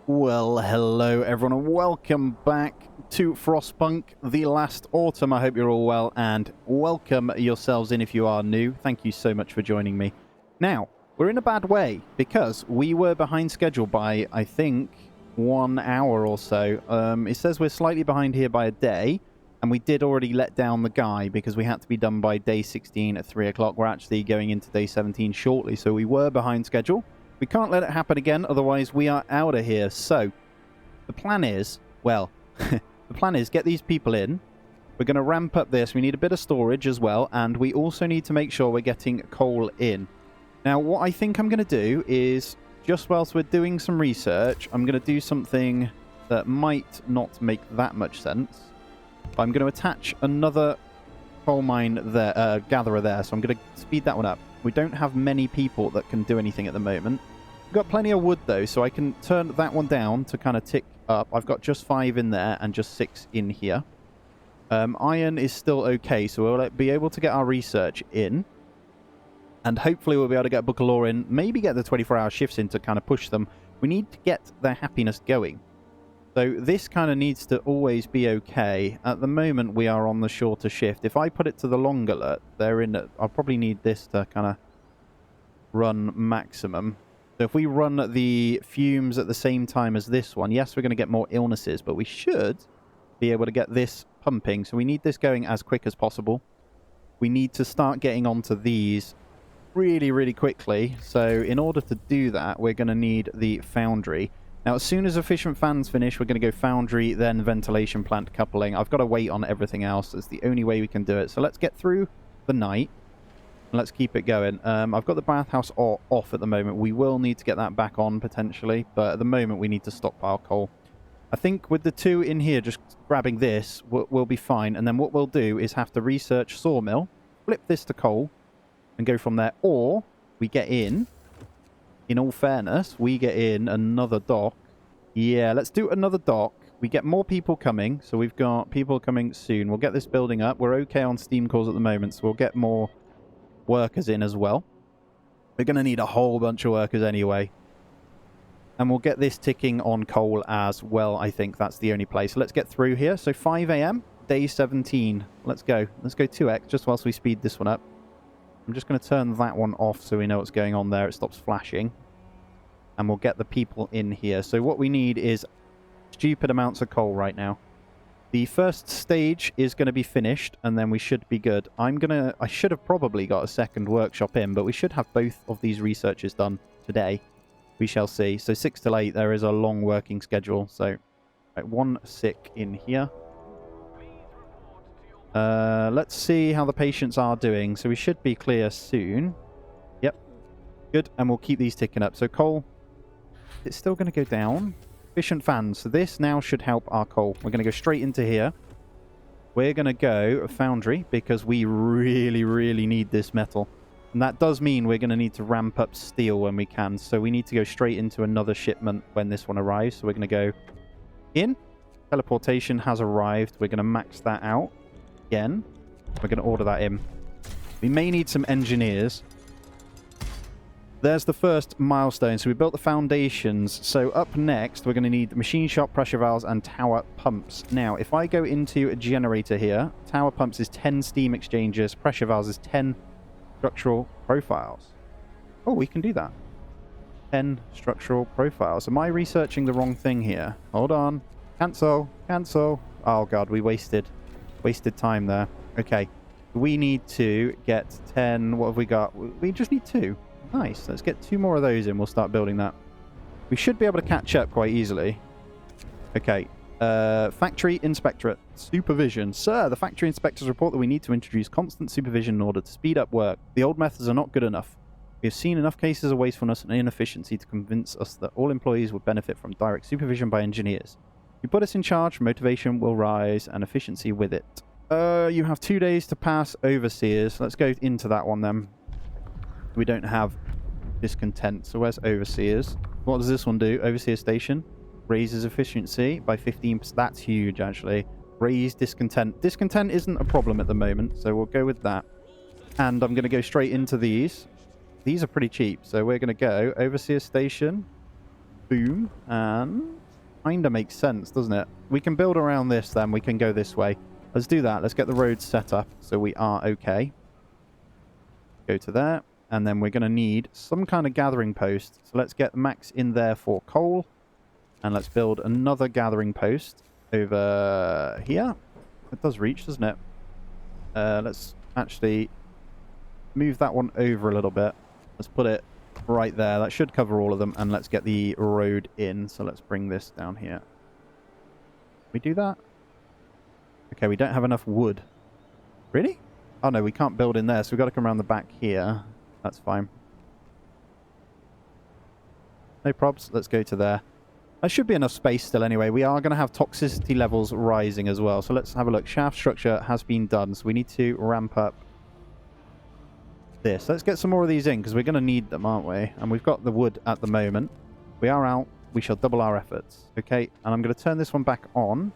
Well, hello everyone and welcome back to Frostpunk, the last autumn. I hope you're all well and welcome yourselves in if you are new. Thank you so much for joining me. Now, we're in a bad way because we were behind schedule by, I think, 1 hour or so. It says we're slightly behind here by a day, and we did already let down the guy because we had to be done by day 16 at 3 o'clock. We're actually going into day 17 shortly, so we were behind schedule. We can't let it happen again, otherwise we are out of here. So, the plan is, well, the plan is get these people in. We're going to ramp up this. We need a bit of storage as well, and we also need to make sure we're getting coal in. Now, what I think I'm going to do is, just whilst we're doing some research, I'm going to do something that might not make that much sense. I'm going to attach another coal mine there, gatherer there, so I'm going to speed that one up. We don't have many people that can do anything at the moment. We've got plenty of wood, though, so I can turn that one down to kind of tick up. I've got just 5 in there and just 6 in here. Iron is still okay, so we'll be able to get our research in. And hopefully we'll be able to get Book of Law in, maybe get the 24-hour shifts in to kind of push them. We need to get their happiness going. So this kind of needs to always be okay. At the moment, we are on the shorter shift. If I put it to the long alert, I'll probably need this to kind of run maximum. So if we run the fumes at the same time as this one, yes, we're going to get more illnesses, but we should be able to get this pumping. So we need this going as quick as possible. We need to start getting onto these really, really quickly. So in order to do that, we're going to need the foundry. Now, as soon as efficient fans finish, we're going to go foundry, then ventilation plant coupling. I've got to wait on everything else. It's the only way we can do it. So let's get through the night. And let's keep it going. I've got the bathhouse off at the moment. We will need to get that back on, potentially. But at the moment, we need to stockpile coal. I think with the 2 in here, just grabbing this, we'll be fine. And then what we'll do is have to research sawmill, flip this to coal, and go from there. Or we get in all fairness, we get in another dock. Yeah, let's do another dock. We get more people coming, so we've got people coming soon. We'll get this building up. We're okay on steam cores at the moment, so we'll get more workers in as well. We're going to need a whole bunch of workers anyway. And we'll get this ticking on coal as well, I think. That's the only place. So let's get through here. So 5 a.m., day 17. Let's go. Let's go 2x, just whilst we speed this one up. I'm just going to turn that one off so we know what's going on there. It stops flashing. And we'll get the people in here. So what we need is stupid amounts of coal right now. The first stage is going to be finished, and then we should be good. I should have probably got a second workshop in, but we should have both of these researches done today. We shall see. So 6 till 8, there is a long working schedule. So right, 1 sick in here. Let's see how the patients are doing. So we should be clear soon. Yep. Good. And we'll keep these ticking up. So coal, it's still going to go down. Efficient fans. So this now should help our coal. We're going to go straight into here. We're going to go foundry because we really, really need this metal. And that does mean we're going to need to ramp up steel when we can. So we need to go straight into another shipment when this one arrives. So we're going to go in. Teleportation has arrived. We're going to max that out. Again, we're going to order that in. We may need some engineers. There's the first milestone. So we built the foundations. So up next, we're going to need machine shop, pressure valves, and tower pumps. Now, if I go into a generator here, tower pumps is 10 steam exchangers, pressure valves is 10 structural profiles. Oh, we can do that. 10 structural profiles. Am I researching the wrong thing here? Hold on. Cancel. Cancel. Oh, God, we wasted time there. Okay. We need to get 10. What have we got? We just need 2. Nice. Let's get 2 more of those in. We'll start building that. We should be able to catch up quite easily. Okay. Factory inspectorate. Supervision. Sir, the factory inspectors report that we need to introduce constant supervision in order to speed up work. The old methods are not good enough. We have seen enough cases of wastefulness and inefficiency to convince us that all employees would benefit from direct supervision by engineers. You put us in charge, motivation will rise, and efficiency with it. You have 2 days to pass overseers. Let's go into that one then. We don't have discontent. So where's overseers? What does this one do? Overseer station. Raises efficiency by 15%. That's huge, actually. Raise discontent. Discontent isn't a problem at the moment, so we'll go with that. And I'm going to go straight into these. These are pretty cheap, so we're going to go overseer station. Boom. And kind of makes sense, doesn't it? We can build around this then. We can go this way. Let's do that. Let's get the roads set up so we are okay. Go to there. And then we're going to need some kind of gathering post. So let's get Max in there for coal. And let's build another gathering post over here. It does reach, doesn't it? Let's actually move that one over a little bit. Let's put it right there. That should cover all of them. And let's get the road in. So let's bring this down here. Can we do that? Okay, we don't have enough wood. Really? Oh no, we can't build in there. So we've got to come around the back here. That's fine. No probs. Let's go to there. There should be enough space still anyway. We are going to have toxicity levels rising as well. So let's have a look. Shaft structure has been done. So we need to ramp up this. Let's get some more of these in because we're going to need them, aren't we? And we've got the wood at the moment. We are out. We shall double our efforts. Okay. And I'm going to turn this one back on.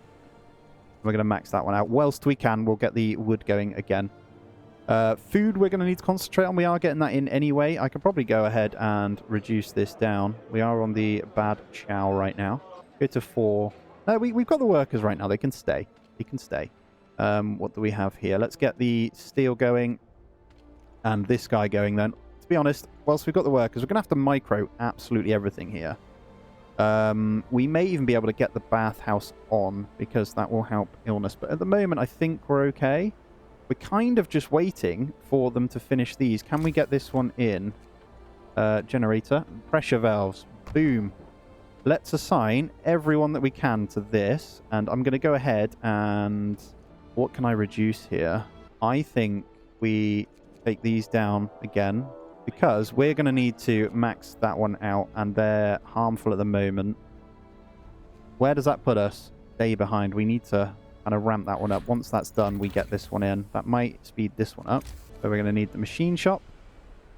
We're going to max that one out. Whilst we can, we'll get the wood going again. Food we're going to need to concentrate on. We are getting that in anyway. I could probably go ahead and reduce this down. We are on the bad chow right now. Go to 4. No, we've got the workers right now. They can stay. They can stay. What do we have here? Let's get the steel going and this guy going then. To be honest, whilst we've got the workers, we're going to have to micro absolutely everything here. We may even be able to get the bathhouse on because that will help illness. But at the moment, I think we're okay. We're kind of just waiting for them to finish these. Can we get this one in? Generator. Pressure valves. Boom. Let's assign everyone that we can to this. And I'm going to go ahead and... What can I reduce here? I think we take these down again. Because we're going to need to max that one out. And they're harmful at the moment. Where does that put us? Day behind. We need to... kind of ramp that one up. Once that's done, we get this one in. That might speed this one up. So we're going to need the machine shop.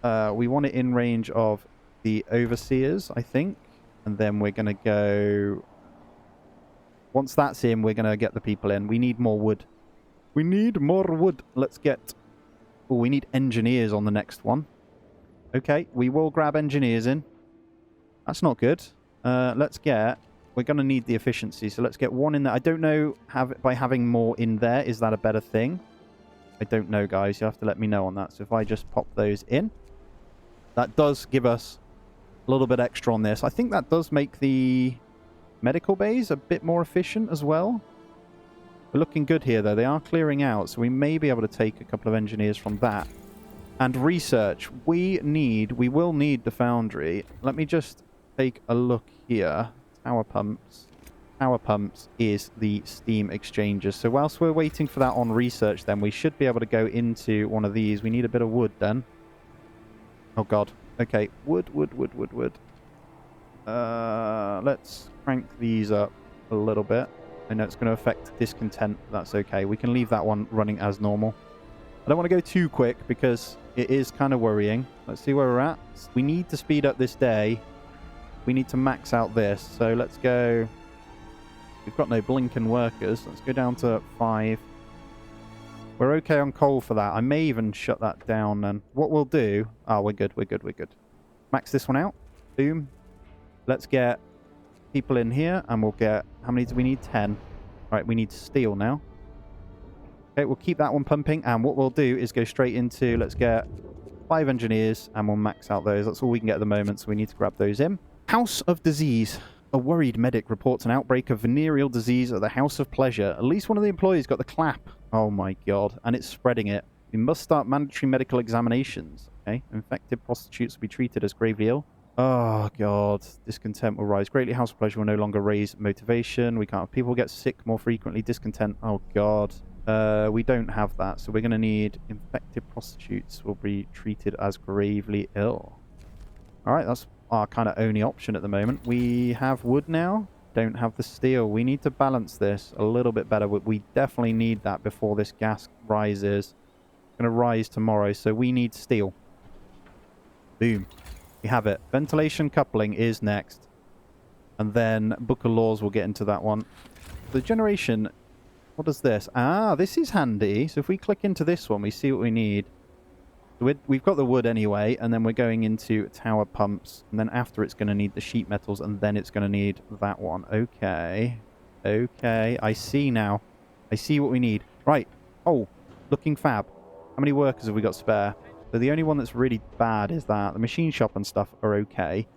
We want it in range of the overseers, I think. And then we're going to go... Once that's in, we're going to get the people in. We need more wood. We need more wood. Let's get... Oh, we need engineers on the next one. Okay, we will grab engineers in. That's not good. Let's get... We're going to need the efficiency, so let's get one in there. I don't know by having more in there, is that a better thing? I don't know, guys. You'll have to let me know on that. So if I just pop those in, that does give us a little bit extra on this. I think that does make the medical bays a bit more efficient as well. We're looking good here, though. They are clearing out, so we may be able to take a couple of engineers from that. And research. We will need the foundry. Let me just take a look here. Power pumps. Power pumps is the steam exchangers. So whilst we're waiting for that on research, then we should be able to go into one of these. We need a bit of wood then. Oh god. Okay. Wood. Let's crank these up a little bit. I know it's going to affect discontent. That's okay. We can leave that one running as normal. I don't want to go too quick because it is kind of worrying. Let's see where we're at. We need to speed up this day. We need to max out this. So let's go... We've got no blinking workers. Let's go down to 5. We're okay on coal for that. I may even shut that down then. What we'll do... Oh, we're good. Max this one out. Boom. Let's get people in here. And we'll get... How many do we need? 10. Right, we need steel now. Okay, we'll keep that one pumping. And what we'll do is go straight into... Let's get 5 engineers. And we'll max out those. That's all we can get at the moment. So we need to grab those in. House of Disease. A worried medic reports an outbreak of venereal disease at the House of Pleasure. At least one of the employees got the clap. Oh my god. And it's spreading it. We must start mandatory medical examinations. Okay. Infected prostitutes will be treated as gravely ill. Oh god. Discontent will rise greatly. House of Pleasure will no longer raise motivation. We can't have people get sick more frequently. Discontent. Oh god. We don't have that. So we're going to need infected prostitutes will be treated as gravely ill. Alright, that's our kind of only option at the moment. We have wood now. Don't have the steel. We need to balance this a little bit better. We definitely need that before this gas rises. It's going to rise tomorrow, so we need steel. Boom. We have it. Ventilation coupling is next. And then Book of Laws, we'll get into that one. The generation, what is this? Ah, this is handy. So if we click into this one, we see what we need. We've got the wood anyway, and then we're going into tower pumps, and then after it's going to need the sheet metals, and then it's going to need that one. Okay. Okay, I see now. I see what we need. Right. Oh, looking fab. How many workers have we got spare? So the only one that's really bad is that. The machine shop and stuff are okay.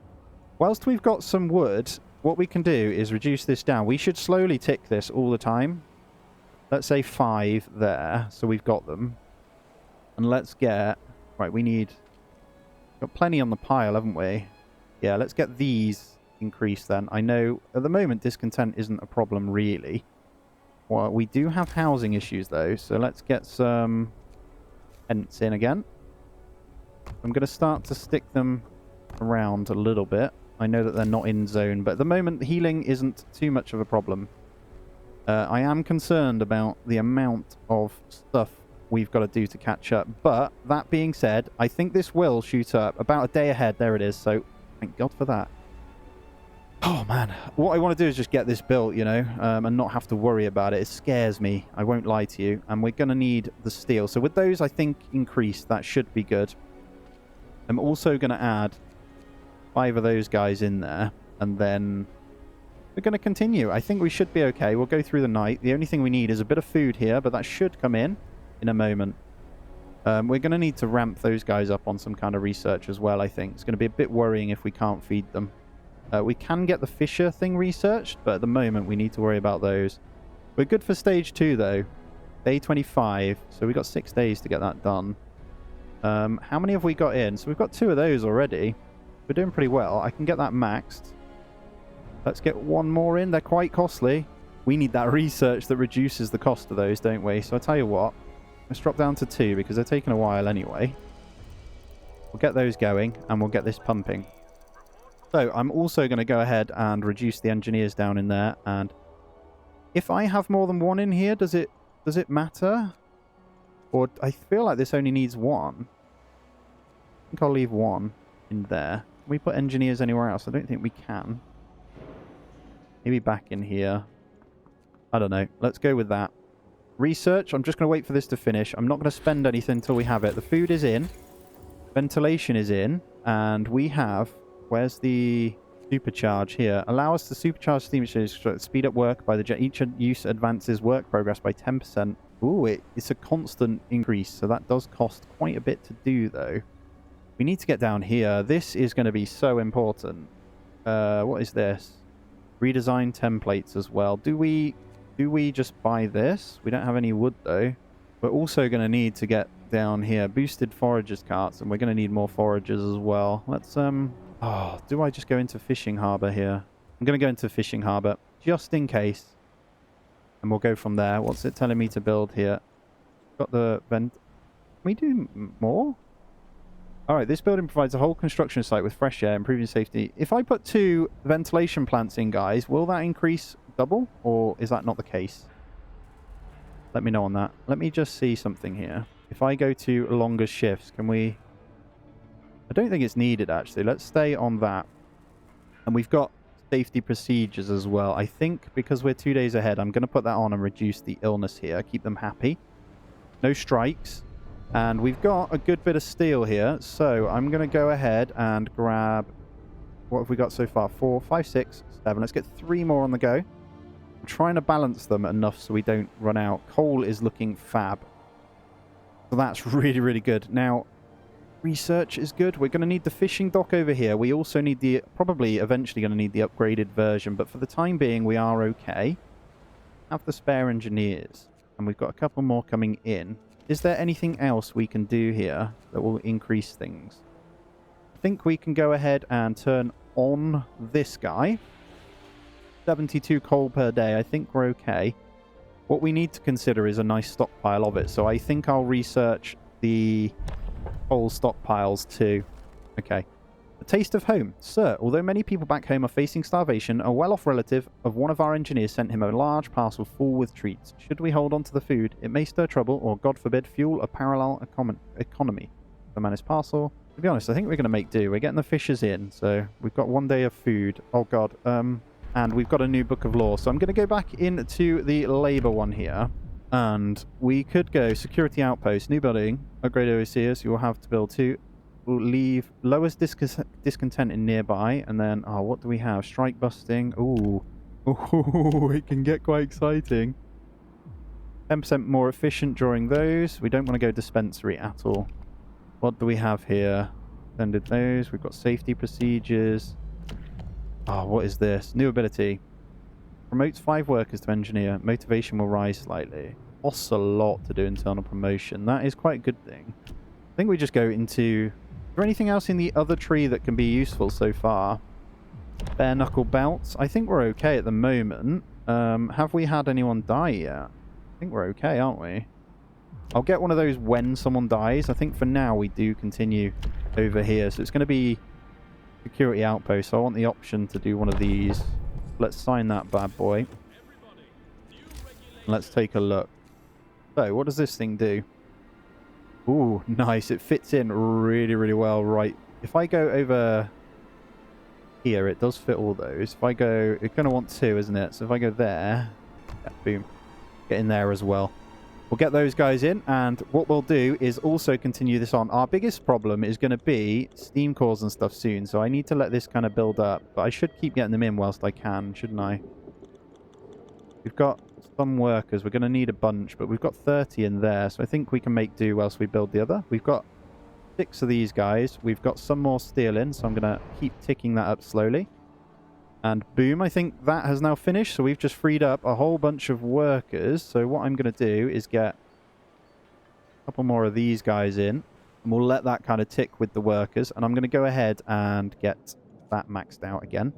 Whilst we've got some wood, what we can do is reduce this down. We should slowly tick this all the time. Let's say 5 there, so we've got them. And let's get... Right, we need... Got plenty on the pile, haven't we? Yeah, let's get these increased then. I know at the moment discontent isn't a problem really. Well, we do have housing issues though, so let's get some tents in again. I'm going to start to stick them around a little bit. I know that they're not in zone, but at the moment healing isn't too much of a problem. I am concerned about the amount of stuff we've got to do to catch up. But that being said, I think this will shoot up about a day ahead. There it is. So thank God for that. Oh man, what I want to do is just get this built, you know, and not have to worry about it. It scares me. I won't lie to you. And we're going to need the steel. So with those, I think increased, that should be good. I'm also going to add 5 of those guys in there, and then we're going to continue. I think we should be okay. We'll go through the night. The only thing we need is a bit of food here, but that should come in a moment. We're going to need to ramp those guys up on some kind of research as well, I think. It's going to be a bit worrying if we can't feed them. We can get the Fisher thing researched, but at the moment we need to worry about those. We're good for stage 2 though. Day 25, so we've got 6 days to get that done. How many have we got in? So we've got 2 of those already. We're doing pretty well. I can get that maxed. Let's get 1 more in. They're quite costly. We need that research that reduces the cost of those, don't we? So I'll tell you what. Let's drop down to 2 because they're taking a while anyway. We'll get those going and we'll get this pumping. So I'm also going to go ahead and reduce the engineers down in there. And if I have more than 1 in here, does it matter? Or I feel like this only needs 1. I think I'll leave 1 in there. Can we put engineers anywhere else? I don't think we can. Maybe back in here. I don't know. Let's go with that. Research. I'm just going to wait for this to finish. I'm not going to spend anything until we have it. The food is in. Ventilation is in. And we have... Where's the supercharge here? Allow us to supercharge steam engines to speed up work by the jet. Each use advances work progress by 10%. Ooh, it's a constant increase. So that does cost quite a bit to do, though. We need to get down here. This is going to be so important. What is this? Redesign templates as well. Do we just buy this? We don't have any wood though. We're also going to need to get down here. Boosted foragers carts, and we're going to need more foragers as well. Let's oh, do I just go into fishing harbour here? I'm going to go into fishing harbour just in case. And we'll go from there. What's it telling me to build here? Got the vent. Can we do more? Alright, this building provides a whole construction site with fresh air, improving safety. If I put 2 ventilation plants in, guys, will that increase double? Or is that not the case? Let me know on that. Let me just see something here. If I go to longer shifts, can we... I don't think it's needed, actually. Let's stay on that. And we've got safety procedures as well. I think because we're 2 days ahead, I'm going to put that on and reduce the illness here. Keep them happy. No strikes. And we've got a good bit of steel here. So I'm going to go ahead and grab... What have we got so far? 4, 5, 6, 7. Let's get 3 more on the go. I'm trying to balance them enough so we don't run out. Coal is looking fab. So that's really, really good. Now, research is good. We're going to need the fishing dock over here. We also need the... Probably eventually going to need the upgraded version. But for the time being, we are okay. Have the spare engineers. And we've got a couple more coming in. Is there anything else we can do here that will increase things? I think we can go ahead and turn on this guy. 72 coal per day. I think we're okay. What we need to consider is a nice stockpile of it. So I think I'll research the coal stockpiles too. Okay. A taste of home. Sir, although many people back home are facing starvation, a well-off relative of one of our engineers sent him a large parcel full with treats. Should we hold on to the food? It may stir trouble or, God forbid, fuel a parallel economy. The man is parcel. To be honest, I think we're going to make do. We're getting the fishers in, so we've got 1 day of food. Oh, God. And we've got a new book of law. So I'm going to go back into the labour one here. And we could go security outpost, new building, upgrade overseers. You will have to build 2. We'll leave lowest discontent in nearby. And then, oh, what do we have? Strike busting. Ooh. Ooh, it can get quite exciting. 10% more efficient during those. We don't want to go dispensary at all. What do we have here? Extended those. We've got safety procedures. Oh, what is this? New ability. Promotes 5 workers to engineer. Motivation will rise slightly. Costs a lot to do internal promotion. That is quite a good thing. I think we just go into... Is there anything else in the other tree that can be useful so far? Bare knuckle belts. I think we're okay at the moment. Have we had anyone die yet? I think we're okay, aren't we? I'll get one of those when someone dies. I think for now we do continue over here. So it's going to be security outpost. So I want the option to do one of these. Let's sign that bad boy. Let's take a look. So, what does this thing do? Ooh, nice. It fits in really, really well. Right. If I go over here, it does fit all those. If I go... It's going to want 2, isn't it? So if I go there... Yeah, boom. Get in there as well. We'll get those guys in, and what we'll do is also continue this on. Our biggest problem is going to be steam cores and stuff soon, so I need to let this kind of build up. But I should keep getting them in whilst I can, shouldn't I? We've got some workers. We're going to need a bunch, but we've got 30 in there, so I think we can make do whilst we build the other. We've got 6 of these guys. We've got some more steel in, so I'm going to keep ticking that up slowly. And boom, I think that has now finished. So we've just freed up a whole bunch of workers. So what I'm going to do is get a couple more of these guys in. And we'll let that kind of tick with the workers. And I'm going to go ahead and get that maxed out again.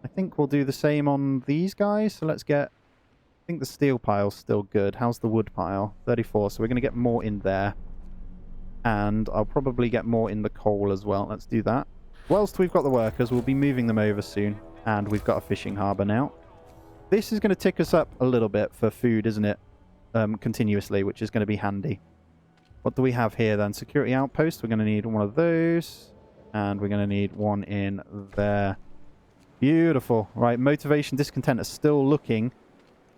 I think we'll do the same on these guys. So let's get... I think the steel pile's still good. How's the wood pile? 34. So we're going to get more in there. And I'll probably get more in the coal as well. Let's do that. Whilst we've got the workers, we'll be moving them over soon. And we've got a fishing harbour now. This is going to tick us up a little bit for food, isn't it? Continuously, which is going to be handy. What do we have here then? Security outpost. We're going to need one of those. And we're going to need one in there. Beautiful. Right, motivation, discontent are still looking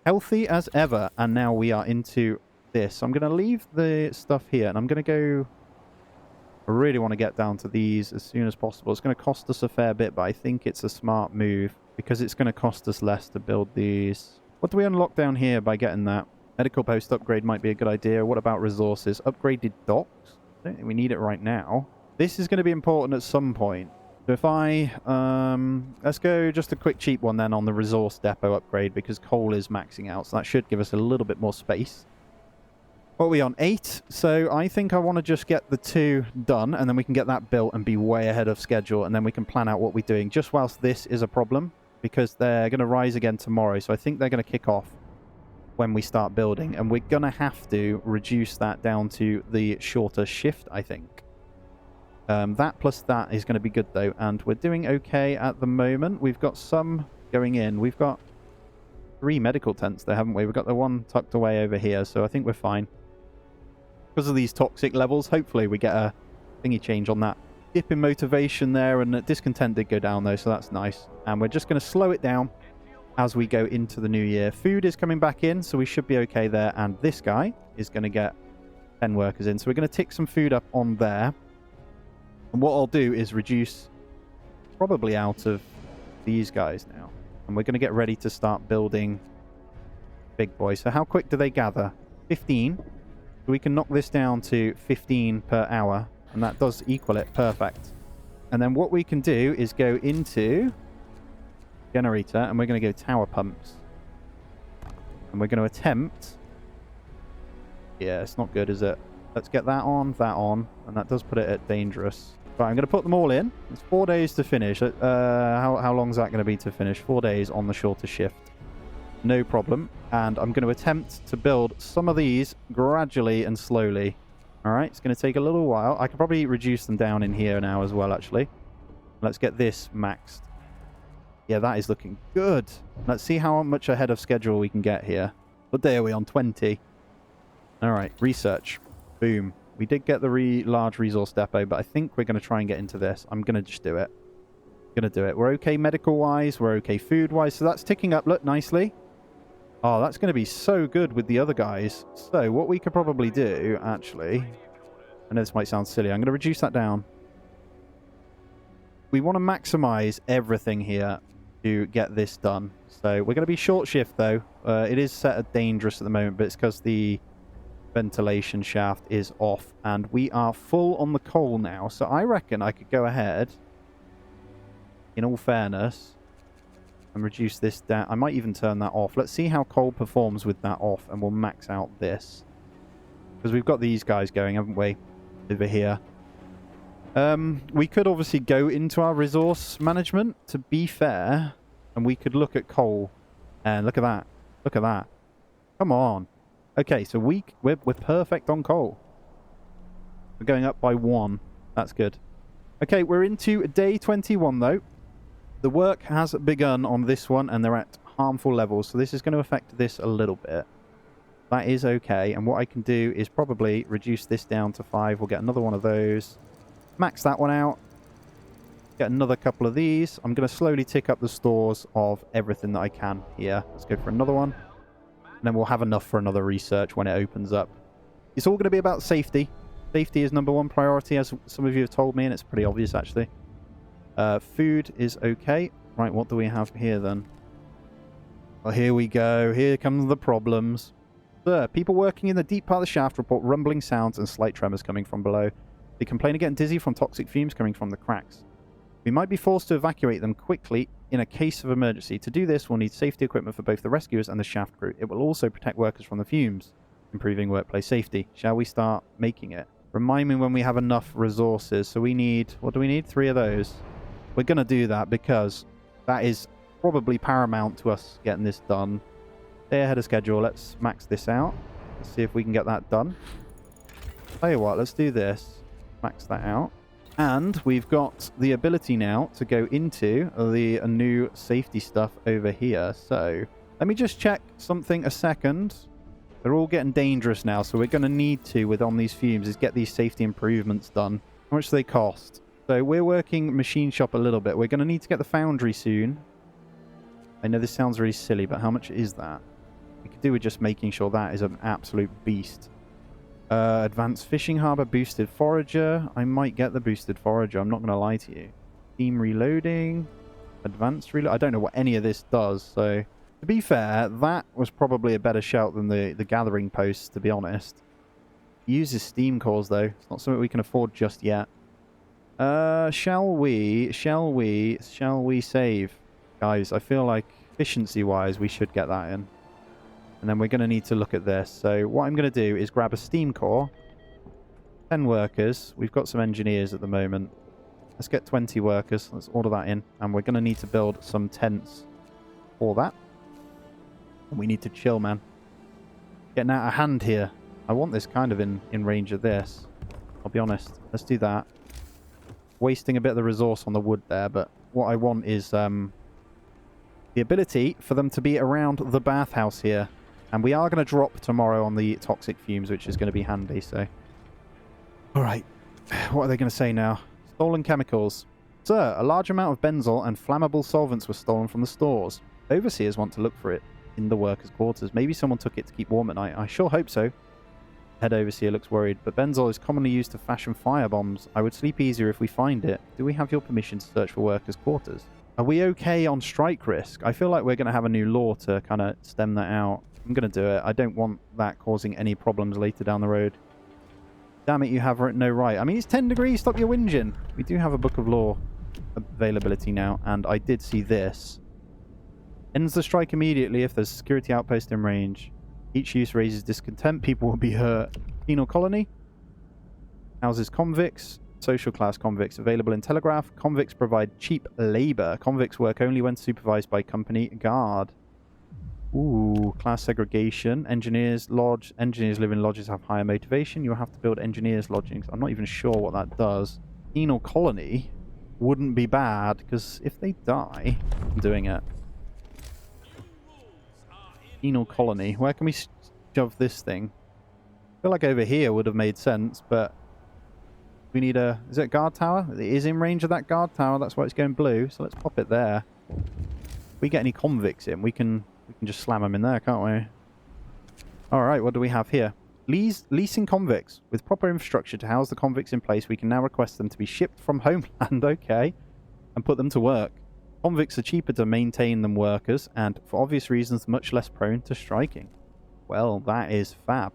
healthy as ever. And now we are into this. So I'm going to leave the stuff here. And I'm going to go... I really want to get down to these as soon as possible. It's going to cost us a fair bit, but I think it's a smart move because it's going to cost us less to build these. What do we unlock down here by getting that? Medical post upgrade might be a good idea. What about resources? Upgraded docks? I don't think we need it right now. This is going to be important at some point. So if I... let's go just a quick cheap one then on the resource depot upgrade because coal is maxing out. So that should give us a little bit more space. What are we on? 8. So I think I want to just get the 2 done and then we can get that built and be way ahead of schedule and then we can plan out what we're doing just whilst this is a problem because they're going to rise again tomorrow. So I think they're going to kick off when we start building and we're going to have to reduce that down to the shorter shift, I think. That plus that is going to be good though, and we're doing okay at the moment. We've got some going in. We've got 3 medical tents there, haven't we? We've got the one tucked away over here, so I think we're fine. Because of these toxic levels, hopefully we get a thingy change on that. Dip in motivation there, and discontent did go down though, so that's nice. And we're just going to slow it down as we go into the new year. Food is coming back in, so we should be okay there. And this guy is going to get 10 workers in. So we're going to tick some food up on there. And what I'll do is reduce probably out of these guys now. And we're going to get ready to start building big boys. So how quick do they gather? 15. So we can knock this down to 15 per hour. And that does equal it. Perfect. And then what we can do is go into generator. And we're going to go tower pumps. And we're going to attempt... Yeah, it's not good, is it? Let's get that on, and that does put it at dangerous. Right, I'm going to put them all in. It's 4 days to finish. How long is that going to be to finish? 4 days on the shorter shift. No problem. And I'm going to attempt to build some of these gradually and slowly. All right, it's going to take a little while. I could probably reduce them down in here now as well, actually. Let's get this maxed. Yeah, that is looking good. Let's see how much ahead of schedule we can get here. What day are we on? 20. All right, research. Boom. We did get the large resource depot, but I think we're going to try and get into this. I'm going to just do it. We're okay medical-wise. We're okay food-wise. So that's ticking up, look, nicely. Oh, that's going to be so good with the other guys. So what we could probably do, actually, I know this might sound silly. I'm going to reduce that down. We want to maximize everything here to get this done. So we're going to be short shift, though. It is set at dangerous at the moment, but it's because the ventilation shaft is off. And we are full on the coal now. So I reckon I could go ahead, in all fairness, and reduce this down. I might even turn that off. Let's see how coal performs with that off, and we'll max out this. Because we've got these guys going, haven't we? Over here. We could obviously go into our resource management, to be fair, and we could look at coal. And look at that. Look at that. Come on. Okay, so we're perfect on coal. We're going up by 1. That's good. Okay, we're into day 21, though. The work has begun on this one, and they're at harmful levels, so this is going to affect this a little bit. That is okay, and what I can do is probably reduce this down to 5. We'll get another one of those. Max that one out. Get another couple of these. I'm going to slowly tick up the stores of everything that I can here. Let's go for another one. And then we'll have enough for another research when it opens up. It's all going to be about safety. Safety is #1 priority, as some of you have told me, and it's pretty obvious, actually. Food is okay. Right, what do we have here then? Well, here we go. Here come the problems. Sir, people working in the deep part of the shaft report rumbling sounds and slight tremors coming from below. They complain of getting dizzy from toxic fumes coming from the cracks. We might be forced to evacuate them quickly in a case of emergency. To do this, we'll need safety equipment for both the rescuers and the shaft crew. It will also protect workers from the fumes, improving workplace safety. Shall we start making it? Remind me when we have enough resources. So we need... What do we need? 3 of those. We're going to do that because that is probably paramount to us getting this done. Stay ahead of schedule. Let's max this out. Let's see if we can get that done. Tell you what, let's do this. Max that out. And we've got the ability now to go into the new safety stuff over here. So let me just check something a second. They're all getting dangerous now, so we're going to need to, with on these fumes, is get these safety improvements done. How much do they cost? So we're working machine shop a little bit. We're going to need to get the foundry soon. I know this sounds really silly, but how much is that? We could do with just making sure that is an absolute beast. Advanced fishing harbor, boosted forager. I might get the boosted forager. I'm not going to lie to you. Team reloading. Advanced reload. I don't know what any of this does. So to be fair, that was probably a better shout than the gathering posts, to be honest. It uses steam cores, though. It's not something we can afford just yet. Shall we save? Guys, I feel like efficiency-wise, we should get that in. And then we're going to need to look at this. So what I'm going to do is grab a steam core. 10 workers. We've got some engineers at the moment. Let's get 20 workers. Let's order that in. And we're going to need to build some tents for that. And we need to chill, man. Getting out of hand here. I want this kind of in range of this. I'll be honest. Let's do that. Wasting a bit of the resource on the wood there, but what I want is the ability for them to be around the bathhouse here. And we are going to drop tomorrow on the toxic fumes, which is going to be handy, so... Alright, what are they going to say now? Stolen chemicals. Sir, a large amount of benzol and flammable solvents were stolen from the stores. Overseers want to look for it in the workers' quarters. Maybe someone took it to keep warm at night. I sure hope so. Head overseer looks worried, but benzol is commonly used to fashion firebombs. I would sleep easier if we find it. Do we have your permission to search for workers' quarters? Are we okay on strike risk? I feel like we're going to have a new law to kind of stem that out. I'm going to do it. I don't want that causing any problems later down the road. Damn it, you have no right. I mean, it's 10 degrees. Stop your whinging. We do have a book of law availability now, and I did see this. Ends the strike immediately if there's a security outpost in range. Each use raises discontent. People will be hurt. Penal colony. Houses convicts. Social class convicts. Available in Telegraph. Convicts provide cheap labor. Convicts work only when supervised by company guard. Ooh, class segregation. Engineers lodge. Engineers live in lodges have higher motivation. You'll have to build engineers lodgings. I'm not even sure what that does. Penal colony wouldn't be bad, because if they die, I'm doing it. Penal colony. Where can we shove this thing? I feel like over here would have made sense, but we need a... Is it a guard tower? It is in range of that guard tower. That's why it's going blue. So let's pop it there. If we get any convicts in, we can We can just slam them in there, can't we? Alright, what do we have here? Leasing convicts. With proper infrastructure to house the convicts in place, we can now request them to be shipped from homeland, okay, and put them to work. Convicts are cheaper to maintain than workers, and for obvious reasons, much less prone to striking. Well, that is fab.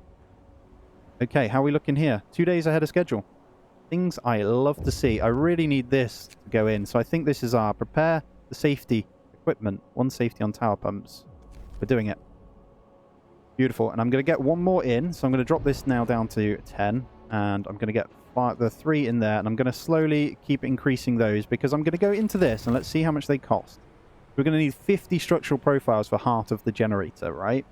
Okay, how are we looking here? 2 days ahead of schedule. Things I love to see. I really need this to go in, so I think this is our prepare the safety equipment. 1 safety on tower pumps. We're doing it. Beautiful. And I'm going to get 1 more in, so I'm going to drop this now down to 10, and I'm going to get the 3 in there, and I'm going to slowly keep increasing those, because I'm going to go into this, and let's see how much they cost. We're going to need 50 structural profiles for heart of the generator, right?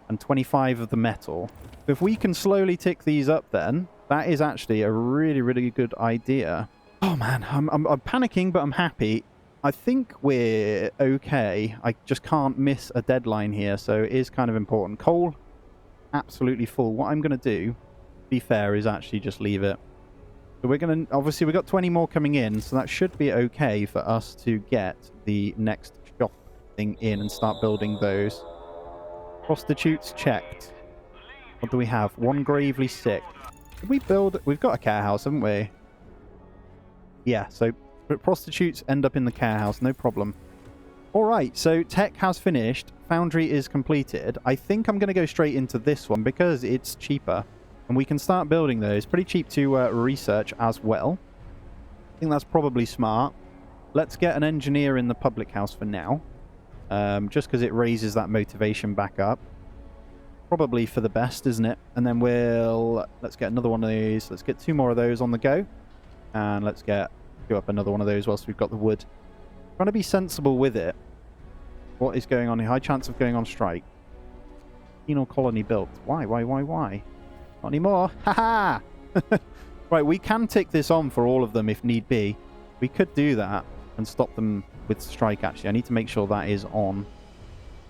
And 25 of the metal. If we can slowly tick these up then, that is actually a really, really good idea. Oh man, I'm panicking, but I'm happy. I think we're okay. I just can't miss a deadline here, so it is kind of important. Coal, absolutely full. What I'm going to do, to be fair, is actually just leave it. So we're going to, obviously we've got 20 more coming in, so that should be okay for us to get the next shop thing in and start building those. Prostitutes checked. What do we have? 1 gravely sick. Did we build... We've got a care house, haven't we? Yeah, so prostitutes end up in the care house, no problem. Alright, so tech has finished. Foundry is completed. I think I'm going to go straight into this one because it's cheaper. And we can start building those. Pretty cheap to research as well. I think that's probably smart. Let's get an engineer in the public house for now. Just because it raises that motivation back up. Probably for the best, isn't it? And then let's get another one of these. Let's get 2 more of those on the go. And let's go up another one of those whilst we've got the wood. Trying to be sensible with it. What is going on here? High chance of going on strike. Penal colony built. Why? Not anymore. Haha! Right, we can take this on for all of them if need be. We could do that and stop them with strike, actually. I need to make sure that is on.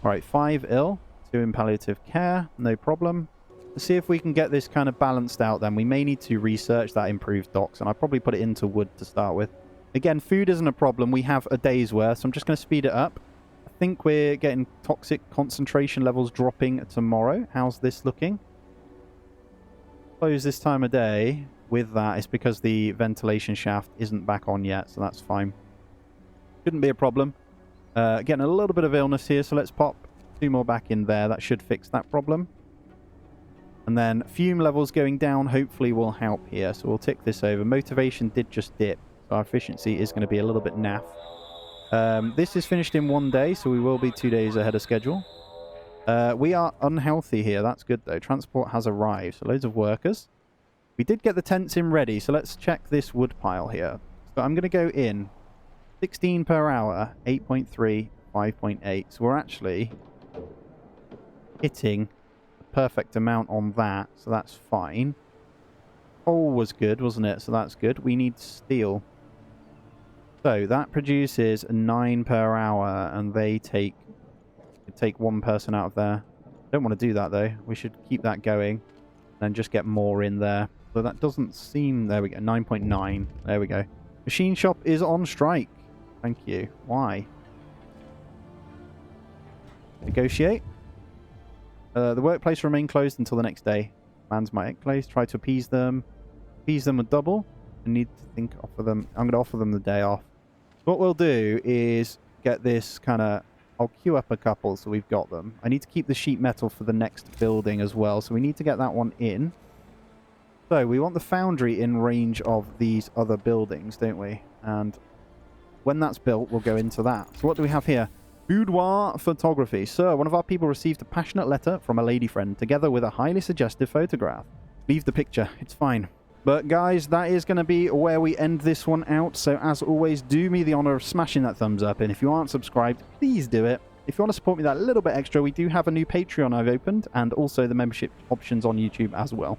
Alright, 5 ill. 2 in palliative care. No problem. Let's see if we can get this kind of balanced out then. We may need to research that improved docks, and I'll probably put it into wood to start with. Again, food isn't a problem. We have a day's worth, so I'm just going to speed it up. I think we're getting toxic concentration levels dropping tomorrow. How's this looking? Close this time of day. With that, it's because the ventilation shaft isn't back on yet, so that's fine. Shouldn't be a problem. Getting a little bit of illness here, so let's pop 2 more back in there. That should fix that problem. And then fume levels going down hopefully will help here. So we'll tick this over. Motivation did just dip. So our efficiency is going to be a little bit naff. This is finished in 1 day, so we will be 2 days ahead of schedule. We are unhealthy here. That's good though. Transport has arrived. So loads of workers. We did get the tents in ready. So let's check this wood pile here. So I'm going to go in 16 per hour, 8.3, 5.8. So we're actually hitting perfect amount on that, so that's fine. Coal was good, wasn't it? So that's good. We need steel. So that produces 9 per hour, and they take 1 person out of there. Don't want to do that though. We should keep that going and just get more in there. So that doesn't seem... There we go. 9.9. There we go. Machine shop is on strike. Thank you. Why? Negotiate. The workplace remain closed until the next day. Man's my place. Try to appease them. Appease them with double. I need to think, offer them. I'm going to offer them the day off. What we'll do is get this kind of... I'll queue up a couple so we've got them. I need to keep the sheet metal for the next building as well. So we need to get that one in. So we want the foundry in range of these other buildings, don't we? And when that's built, we'll go into that. So what do we have here? Boudoir photography. Sir, one of our people received a passionate letter from a lady friend, together with a highly suggestive photograph. Leave the picture. It's fine. But guys, that is going to be where we end this one out. So as always, do me the honor of smashing that thumbs up. And if you aren't subscribed, please do it. If you want to support me that little bit extra, we do have a new Patreon I've opened, and also the membership options on YouTube as well.